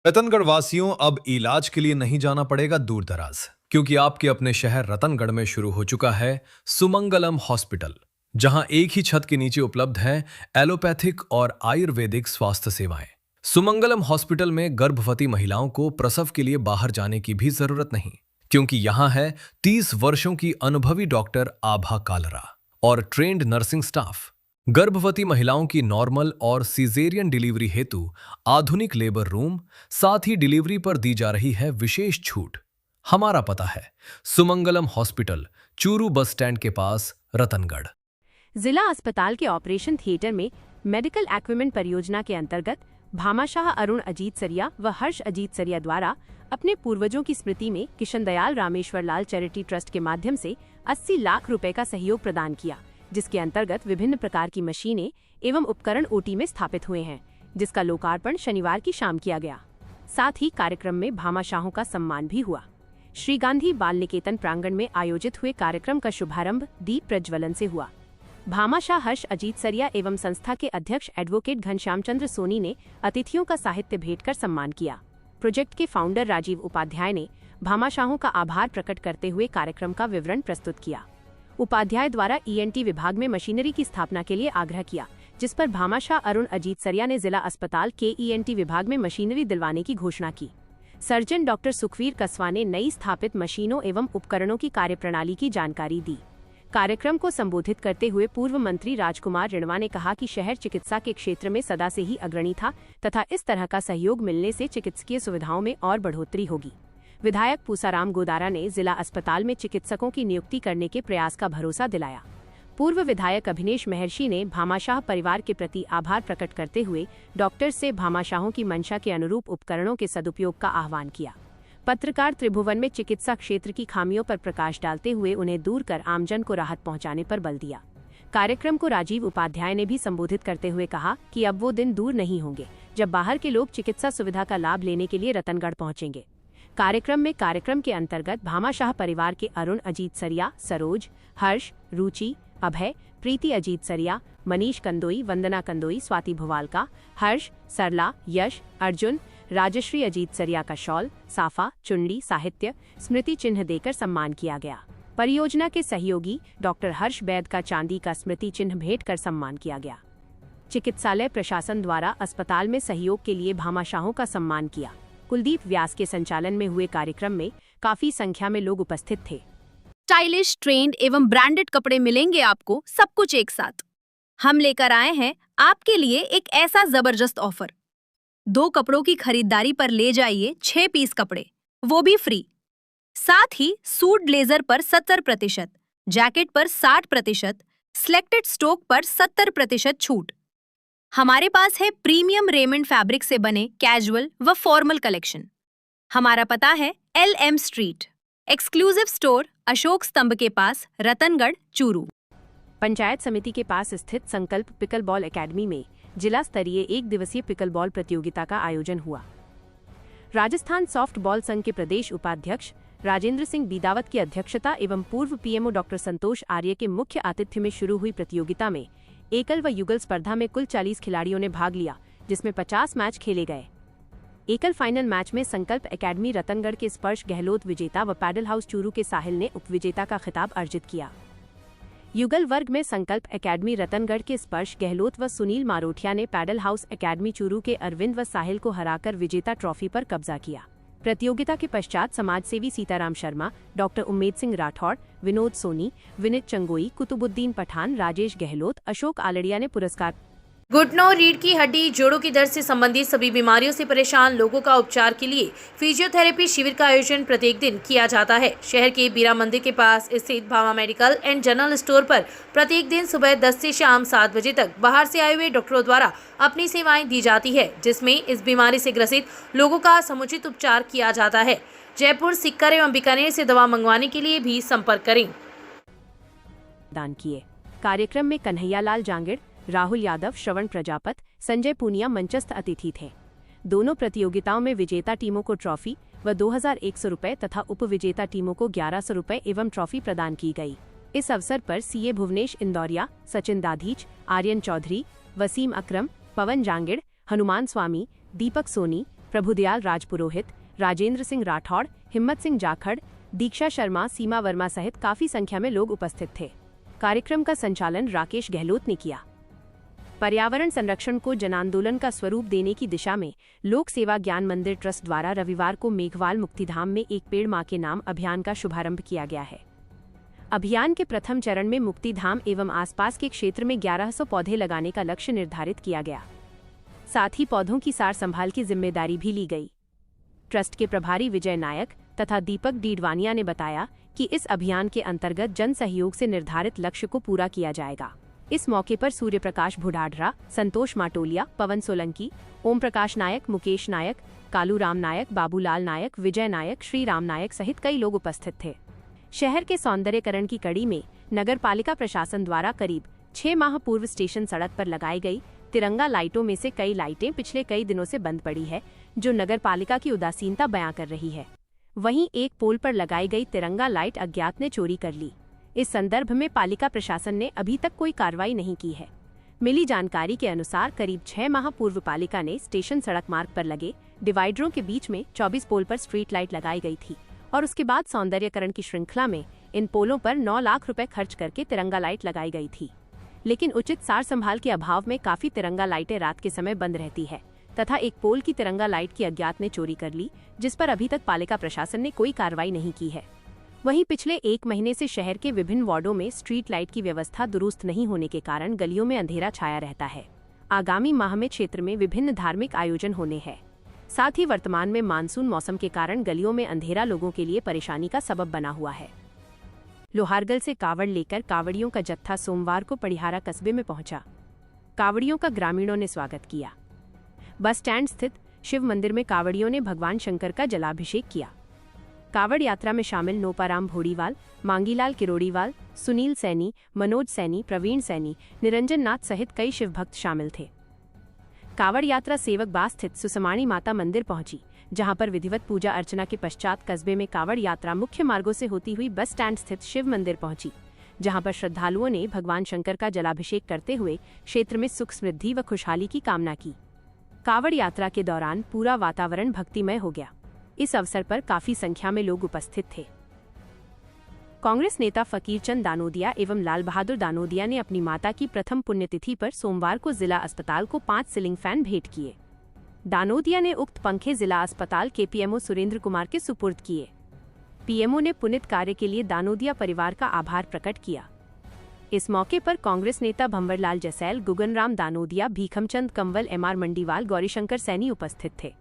रतनगढ़ वासियों, अब इलाज के लिए नहीं जाना पड़ेगा दूर दराज, क्योंकि आपके अपने शहर रतनगढ़ में शुरू हो चुका है सुमंगलम हॉस्पिटल, जहां एक ही छत के नीचे उपलब्ध हैं एलोपैथिक और आयुर्वेदिक स्वास्थ्य सेवाएं। सुमंगलम हॉस्पिटल में गर्भवती महिलाओं को प्रसव के लिए बाहर जाने की भी जरूरत नहीं, क्योंकि यहां है 30 वर्षों की अनुभवी डॉक्टर आभा कालरा और ट्रेंड नर्सिंग स्टाफ। गर्भवती महिलाओं की नॉर्मल और सीजेरियन डिलीवरी हेतु आधुनिक लेबर रूम, साथ ही डिलीवरी पर दी जा रही है विशेष छूट। हमारा पता है Sumangalam hospital, Churu bus stand के पास, रतनगढ़। जिला अस्पताल के ऑपरेशन थिएटर में मेडिकल एक्विपमेंट परियोजना के अंतर्गत भामाशाह अरुण अजीत सरिया व हर्ष अजीत सरिया द्वारा अपने पूर्वजों की स्मृति में किशन दयाल रामेश्वर लाल चैरिटी ट्रस्ट के माध्यम से 80 लाख रुपए का सहयोग प्रदान किया, जिसके अंतर्गत विभिन्न प्रकार की मशीनें एवं उपकरण ओटी में स्थापित हुए हैं, जिसका लोकार्पण शनिवार की शाम किया गया। साथ ही कार्यक्रम में भामाशाहों का सम्मान भी हुआ। श्री गांधी बाल निकेतन प्रांगण में आयोजित हुए कार्यक्रम का शुभारंभ दीप प्रज्वलन से हुआ। भामाशाह हर्ष अजीत सरिया एवं संस्था के अध्यक्ष एडवोकेट घनश्याम चंद्र सोनी ने अतिथियों का साहित्य भेंट कर सम्मान किया। प्रोजेक्ट के फाउंडर राजीव उपाध्याय ने भामाशाहों का आभार प्रकट करते हुए कार्यक्रम का विवरण प्रस्तुत किया। उपाध्याय द्वारा ईएनटी विभाग में मशीनरी की स्थापना के लिए आग्रह किया, जिस पर भामाशाह अरुण अजीत सरिया ने जिला अस्पताल के ईएनटी विभाग में मशीनरी दिलवाने की घोषणा की। सर्जन डॉक्टर सुखवीर कसवा ने नई स्थापित मशीनों एवं उपकरणों की कार्यप्रणाली की जानकारी दी। कार्यक्रम को संबोधित करते हुए पूर्व मंत्री राजकुमार रिणवा ने कहा कि शहर चिकित्सा के क्षेत्र में सदा से ही अग्रणी था तथा इस तरह का सहयोग मिलने से चिकित्सकीय सुविधाओं में और बढ़ोतरी होगी। विधायक पूसाराम गोदारा ने जिला अस्पताल में चिकित्सकों की नियुक्ति करने के प्रयास का भरोसा दिलाया। पूर्व विधायक अभिनेश महर्षि ने भामाशाह परिवार के प्रति आभार प्रकट करते हुए डॉक्टर से भामाशाहों की मंशा के अनुरूप उपकरणों के सदुपयोग का आह्वान किया। पत्रकार त्रिभुवन में चिकित्सा क्षेत्र की खामियों पर प्रकाश डालते हुए उन्हें दूर कर आमजन को राहत पहुंचाने पर बल दिया। कार्यक्रम को राजीव उपाध्याय ने भी संबोधित करते हुए कहा कि अब वो दिन दूर नहीं होंगे जब बाहर के लोग चिकित्सा सुविधा का लाभ लेने के लिए रतनगढ़ पहुंचेंगे। कार्यक्रम के अंतर्गत भामाशाह परिवार के अरुण अजीत सरिया, सरोज, हर्ष, रुचि, अभय, प्रीति अजीत सरिया, मनीष कंदोई, वंदना कंदोई, स्वाति भुवालका, हर्ष, सरला, यश, अर्जुन, राजश्री अजीत सरिया का शॉल, साफा, चुन्नी, साहित्य, स्मृति चिन्ह देकर सम्मान किया गया। परियोजना के सहयोगी डॉक्टर हर्ष बैद का चांदी का स्मृति चिन्ह भेंट कर सम्मान किया गया। चिकित्सालय प्रशासन द्वारा अस्पताल में सहयोग के लिए भामाशाहों का सम्मान किया। कुलदीप व्यास के संचालन में हुए कार्यक्रम में काफी संख्या में लोग उपस्थित थे। स्टाइलिश, ट्रेंड एवं ब्रांडेड कपड़े मिलेंगे आपको, सब कुछ एक साथ। हम लेकर आए हैं आपके लिए एक ऐसा जबरदस्त ऑफर। 2 कपड़ों की खरीदारी पर ले जाइए 6 पीस कपड़े, वो भी फ्री। साथ ही सूट ब्लेजर पर 70%, जैकेट पर 60%, सिलेक्टेड स्टॉक पर 70% छूट। हमारे पास है प्रीमियम रेमंड फैब्रिक से बने कैजुअल व फॉर्मल कलेक्शन। हमारा पता है LM street, exclusive store, Ashok स्तंभ के पास, रतनगढ़, चूरू। पंचायत समिति के पास स्थित संकल्प पिकल बॉल एकेडमी में जिला स्तरीय 1 दिवसीय पिकल बॉल प्रतियोगिता का आयोजन हुआ। राजस्थान सॉफ्ट बॉल संघ के प्रदेश उपाध्यक्ष राजेंद्र सिंह बीदावत की अध्यक्षता एवं पूर्व पीएमओ डॉक्टर संतोष आर्य के मुख्य आतिथ्य में शुरू हुई प्रतियोगिता में एकल व युगल स्पर्धा में कुल 40 खिलाड़ियों ने भाग लिया, जिसमें 50 मैच खेले गए। एकल फाइनल मैच में संकल्प एकेडमी रतनगढ़ के स्पर्श गहलोत विजेता व पैडल हाउस चूरू के साहिल ने उपविजेता का खिताब अर्जित किया। युगल वर्ग में संकल्प एकेडमी रतनगढ़ के स्पर्श गहलोत व सुनील मारोठिया ने पैडल हाउस एकेडमी चूरू के अरविंद व साहिल को हराकर विजेता ट्रॉफी पर कब्जा किया। प्रतियोगिता के पश्चात समाजसेवी सीताराम शर्मा, डॉक्टर उम्मेद सिंह राठौड़, विनोद सोनी, विनित चंगोई, कुतुबुद्दीन पठान, राजेश गहलोत, अशोक आलड़िया ने पुरस्कार। घुटनों, रीढ़ की हड्डी, जोड़ों की दर्द से संबंधित सभी बीमारियों से परेशान लोगों का उपचार के लिए फिजियोथेरेपी शिविर का आयोजन प्रत्येक दिन किया जाता है। शहर के बीरा मंदिर के पास स्थित Bhama medical and general store पर प्रत्येक दिन सुबह 10 से शाम 7 बजे तक बाहर से आए हुए डॉक्टरों द्वारा अपनी सेवाएं दी जाती है, जिसमें इस बीमारी से ग्रसित लोगों का समुचित उपचार किया जाता है। जयपुर, सिक्कर एवं बीकानेर से दवा मंगवाने के लिए भी संपर्क करें। दान किए। कार्यक्रम में कन्हैयालाल जांगिड़, राहुल यादव, श्रवण प्रजापत, संजय पूनिया मंचस्थ अतिथि थे। दोनों प्रतियोगिताओं में विजेता टीमों को ट्रॉफी व 2100 रुपये तथा उपविजेता टीमों को 1100 रुपये एवं ट्रॉफी प्रदान की गई। इस अवसर पर सीए भुवनेश इंदौरिया, सचिन दाधीच, आर्यन चौधरी, वसीम अकरम, पवन जांगिड़, हनुमान स्वामी, दीपक सोनी, प्रभुदयाल राजपुरोहित, राजेंद्र सिंह राठौड़, हिम्मत सिंह जाखड़, दीक्षा शर्मा, सीमा वर्मा सहित काफी संख्या में लोग उपस्थित थे। कार्यक्रम का संचालन राकेश गहलोत ने किया। पर्यावरण संरक्षण को जनांदोलन का स्वरूप देने की दिशा में लोक सेवा ज्ञान मंदिर ट्रस्ट द्वारा रविवार को मेघवाल मुक्तिधाम में एक पेड़ मां के नाम अभियान का शुभारंभ किया गया है। अभियान के प्रथम चरण में मुक्तिधाम एवं आसपास के क्षेत्र में 1100 पौधे लगाने का लक्ष्य निर्धारित किया गया। साथ ही पौधों की सार संभाल की जिम्मेदारी भी ली गई। ट्रस्ट के प्रभारी विजय नायक तथा दीपक डीडवानिया ने बताया कि इस अभियान के अंतर्गत जन सहयोग से निर्धारित लक्ष्य को पूरा किया जाएगा। इस मौके पर सूर्य प्रकाश भुडाढ़ा, संतोष माटोलिया, पवन सोलंकी, ओम प्रकाश नायक, मुकेश नायक, कालू राम नायक, बाबूलाल नायक, विजय नायक, श्री राम नायक सहित कई लोग उपस्थित थे। शहर के सौंदर्यकरण की कड़ी में नगर पालिका प्रशासन द्वारा करीब 6 माह पूर्व स्टेशन सड़क पर लगाई गई तिरंगा लाइटों में से कई लाइटें पिछले कई दिनों से बंद पड़ी है, जो नगर पालिका की उदासीनता बयां कर रही है। वहीं एक पोल पर लगाई गई तिरंगा लाइट अज्ञात ने चोरी कर ली। इस संदर्भ में पालिका प्रशासन ने अभी तक कोई कार्रवाई नहीं की है। मिली जानकारी के अनुसार करीब 6 माह पूर्व पालिका ने स्टेशन सड़क मार्ग पर लगे डिवाइडरों के बीच में 24 पोल पर स्ट्रीट लाइट लगाई गई थी और उसके बाद सौंदर्यकरण की श्रृंखला में इन पोलों पर 9 लाख रुपए खर्च करके तिरंगा लाइट लगाई गई थी। लेकिन उचित सार संभाल के अभाव में काफी तिरंगा लाइटें रात के समय बंद रहती है तथा एक पोल की तिरंगा लाइट की अज्ञात ने चोरी कर ली, जिस पर अभी तक पालिका प्रशासन ने कोई कार्रवाई नहीं की है। वहीं पिछले 1 महीने से शहर के विभिन्न वार्डों में स्ट्रीट लाइट की व्यवस्था दुरुस्त नहीं होने के कारण गलियों में अंधेरा छाया रहता है। आगामी माह में क्षेत्र में विभिन्न धार्मिक आयोजन होने हैं। साथ ही वर्तमान में मानसून मौसम के कारण गलियों में अंधेरा लोगों के लिए परेशानी का सबब बना हुआ है। लोहारगल से कावड़ लेकर कावड़ियों का जत्था सोमवार को पड़िहारा कस्बे में पहुंचा। कावड़ियों का ग्रामीणों ने स्वागत किया। बस स्टैंड स्थित शिव मंदिर में कावड़ियों ने भगवान शंकर का जलाभिषेक किया। कावड़ यात्रा में शामिल नोपाराम भोड़ीवाल, मांगीलाल किरोड़ीवाल, सुनील सैनी, मनोज सैनी, प्रवीण सैनी, निरंजन नाथ सहित कई शिव भक्त शामिल थे। कावड़ यात्रा सेवक बाग स्थित सुसमाणी माता मंदिर पहुंची, जहां पर विधिवत पूजा अर्चना के पश्चात कस्बे में कावड़ यात्रा मुख्य मार्गों से होती हुई बस स्टैंड स्थित शिव मंदिर पहुंची, जहां पर श्रद्धालुओं ने भगवान शंकर का जलाभिषेक करते हुए क्षेत्र में सुख समृद्धि व खुशहाली की कामना की। कावड़ यात्रा के दौरान पूरा वातावरण भक्तिमय हो गया। इस अवसर पर काफी संख्या में लोग उपस्थित थे। कांग्रेस नेता फकीरचंद दानोदिया एवं लाल बहादुर दानोदिया ने अपनी माता की प्रथम पुण्यतिथि पर सोमवार को जिला अस्पताल को 5 सीलिंग फैन भेंट किए। दानोदिया ने उक्त पंखे जिला अस्पताल के पीएमओ सुरेंद्र कुमार के सुपुर्द किए। पीएमओ ने पुनित कार्य के लिए दानोदिया परिवार का आभार प्रकट किया। इस मौके पर कांग्रेस नेता भंवरलाल जसैल, गुगनराम दानोदिया, भीखमचंद कंवल, एमआर मंडीवाल, गौरीशंकर सैनी उपस्थित थे।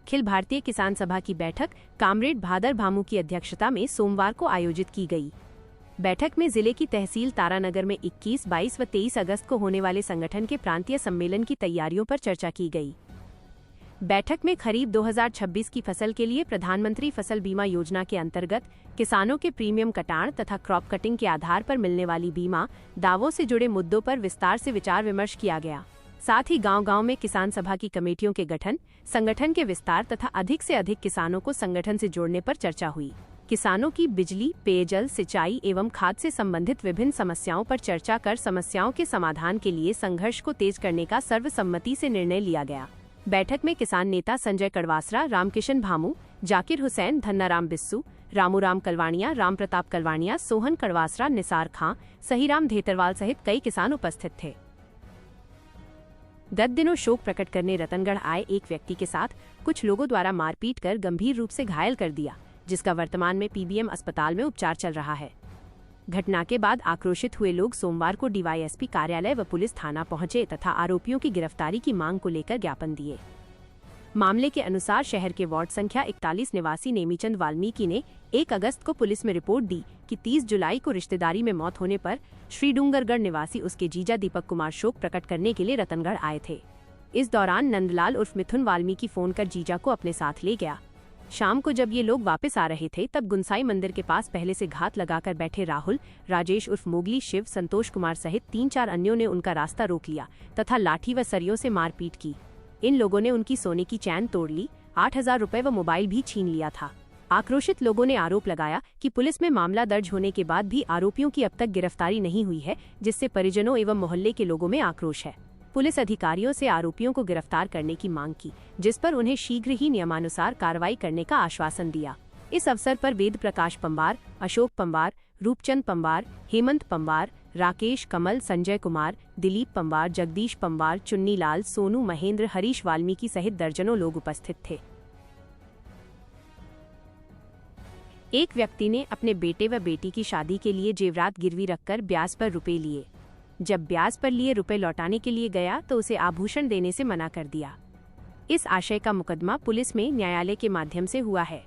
अखिल भारतीय किसान सभा की बैठक कामरेड भादर भामू की अध्यक्षता में सोमवार को आयोजित की गई। बैठक में जिले की तहसील तारानगर में 21, 22 व 23 अगस्त को होने वाले संगठन के प्रांतीय सम्मेलन की तैयारियों पर चर्चा की गई। बैठक में खरीफ 2026 की फसल के लिए प्रधानमंत्री फसल बीमा योजना के अंतर्गत किसानों के प्रीमियम कटाण तथा क्रॉप कटिंग के आधार पर मिलने वाली बीमा दावों से जुड़े मुद्दों पर विस्तार से विचार विमर्श किया गया। साथ ही गांव-गांव में किसान सभा की कमेटियों के गठन, संगठन के विस्तार तथा अधिक से अधिक किसानों को संगठन से जोड़ने पर चर्चा हुई। किसानों की बिजली, पेयजल, सिंचाई एवं खाद से संबंधित विभिन्न समस्याओं पर चर्चा कर समस्याओं के समाधान के लिए संघर्ष को तेज करने का सर्वसम्मति से निर्णय लिया गया। बैठक में किसान नेता संजय कड़वासरा, रामकिशन भामू, जाकिर हुसैन, धन्नाराम बिस्सू, रामूराम कलवाणिया, राम प्रताप कलवाणिया, सोहन कड़वासरा, निसार खां, सहीराम धेतरवाल सहित कई किसान उपस्थित थे। गत दिनों शोक प्रकट करने रतनगढ़ आए एक व्यक्ति के साथ कुछ लोगों द्वारा मारपीट कर गंभीर रूप से घायल कर दिया, जिसका वर्तमान में पीबीएम अस्पताल में उपचार चल रहा है। घटना के बाद आक्रोशित हुए लोग सोमवार को डीवाईएसपी कार्यालय व पुलिस थाना पहुंचे तथा आरोपियों की गिरफ्तारी की मांग को लेकर ज्ञापन दिए। मामले के अनुसार शहर के वार्ड संख्या 41 निवासी नेमीचंद वाल्मीकि ने 1 अगस्त को पुलिस में रिपोर्ट दी कि 30 जुलाई को रिश्तेदारी में मौत होने पर श्रीडूंगरगढ़ निवासी उसके जीजा दीपक कुमार शोक प्रकट करने के लिए रतनगढ़ आए थे। इस दौरान नंदलाल उर्फ मिथुन वाल्मीकि फोन कर जीजा को अपने साथ ले गया। शाम को जब ये लोग वापस आ रहे थे तब गुंसाई मंदिर के पास पहले से घात लगाकर बैठे राहुल, राजेश उर्फ मोगली, शिव, संतोष कुमार सहित 3-4 अन्यों ने उनका रास्ता रोक लिया तथा लाठी व सरियों से मारपीट की। इन लोगों ने उनकी सोने की चैन तोड़ ली, 8,000 रुपए व मोबाइल भी छीन लिया था। आक्रोशित लोगों ने आरोप लगाया कि पुलिस में मामला दर्ज होने के बाद भी आरोपियों की अब तक गिरफ्तारी नहीं हुई है, जिससे परिजनों एवं मोहल्ले के लोगों में आक्रोश है। पुलिस अधिकारियों से आरोपियों को गिरफ्तार करने की मांग की, जिस पर उन्हें शीघ्र ही नियमानुसार कार्रवाई करने का आश्वासन दिया। इस अवसर पर वेद प्रकाश पंवार, अशोक पंवार, रूपचंद पंवार, हेमंत पंवार, राकेश कमल, संजय कुमार, दिलीप पंवार, जगदीश पंवार, चुन्नी लाल, सोनू महेंद्र, हरीश वाल्मीकि सहित दर्जनों लोग उपस्थित थे। एक व्यक्ति ने अपने बेटे व बेटी की शादी के लिए जेवरात गिरवी रखकर ब्याज पर रुपए लिए। जब ब्याज पर लिए रुपए लौटाने के लिए गया तो उसे आभूषण देने से मना कर दिया। इस आशय का मुकदमा पुलिस में न्यायालय के माध्यम से हुआ है।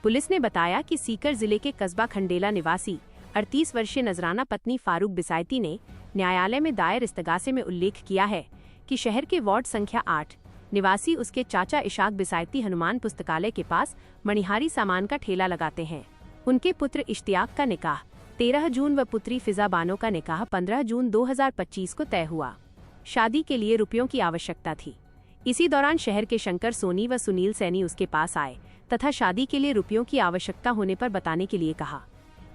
पुलिस ने बताया कि सीकर जिले के कस्बा खंडेला निवासी 38 वर्षीय नजराना पत्नी फारूक बिसायती ने न्यायालय में दायर इस्तगासे में उल्लेख किया है कि शहर के वार्ड संख्या 8 निवासी उसके चाचा इशाक बिसायती हनुमान पुस्तकालय के पास मणिहारी सामान का ठेला लगाते हैं। उनके पुत्र इश्तियाक का निकाह 13 जून व पुत्री फिजा बानो का निकाह 15 जून 2025 को तय हुआ। शादी के लिए रुपयों की आवश्यकता थी। इसी दौरान शहर के शंकर सोनी व सुनील सैनी उसके पास आए तथा शादी के लिए रुपयों की आवश्यकता होने पर बताने के लिए कहा।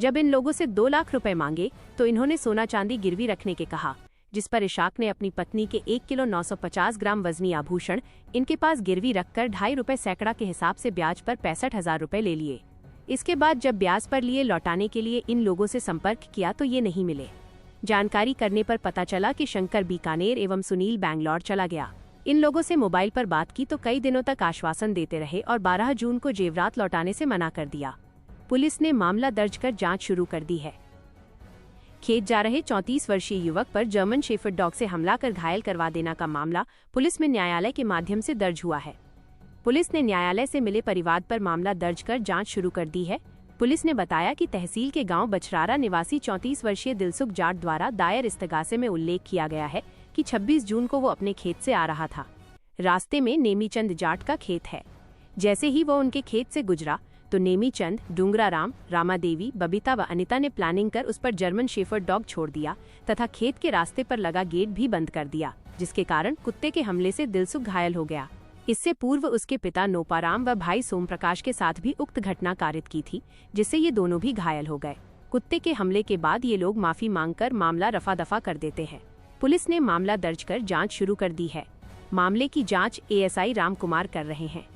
जब इन लोगों से 2 लाख रुपए मांगे तो इन्होंने सोना चांदी गिरवी रखने के कहा, जिस पर इशाक ने अपनी पत्नी के 1 किलो 950 ग्राम वजनी आभूषण इनके पास गिरवी रखकर 2.5 रुपए सैकड़ा के हिसाब से ब्याज पर 65,000 रुपए ले लिए। इसके बाद जब ब्याज पर लिए लौटाने के लिए इन लोगों से संपर्क किया तो ये नहीं मिले। जानकारी करने पर पता चला कि शंकर बीकानेर एवं सुनील बैंगलोर चला गया। इन लोगों से मोबाइल पर बात की तो कई दिनों तक आश्वासन देते रहे और 12 जून को जेवरात लौटाने से मना कर दिया। पुलिस ने मामला दर्ज कर जांच शुरू कर दी है। खेत जा रहे 34 वर्षीय युवक पर जर्मन शेफर्ड डॉग से हमला कर घायल करवा देना का मामला पुलिस में न्यायालय के माध्यम से दर्ज हुआ है। पुलिस ने न्यायालय से मिले परिवाद पर मामला दर्ज कर जांच शुरू कर दी है। पुलिस ने बताया कि तहसील के गांव बछरारा निवासी 34 वर्षीय दिलसुख जाट द्वारा दायर इस्तगासे में उल्लेख किया गया है कि 26 जून को वो अपने खेत से आ रहा था। रास्ते में नेमीचंद जाट का खेत है। जैसे ही वो उनके खेत से गुजरा तो नेमीचंद, डूंगराराम, रामादेवी, बबीता व अनिता ने प्लानिंग कर उस पर जर्मन शेफर्ड डॉग छोड़ दिया तथा खेत के रास्ते पर लगा गेट भी बंद कर दिया, जिसके कारण कुत्ते के हमले से दिलसुख घायल हो गया। इससे पूर्व उसके पिता नोपाराम व भाई सोम प्रकाश के साथ भी उक्त घटना कारित की थी, जिससे ये दोनों भी घायल हो गए। कुत्ते के हमले के बाद ये लोग माफी मांगकर मामला रफा दफा कर देते हैं। पुलिस ने मामला दर्ज कर जांच शुरू कर दी है। मामले की जांच एएसआई राम कुमार कर रहे हैं।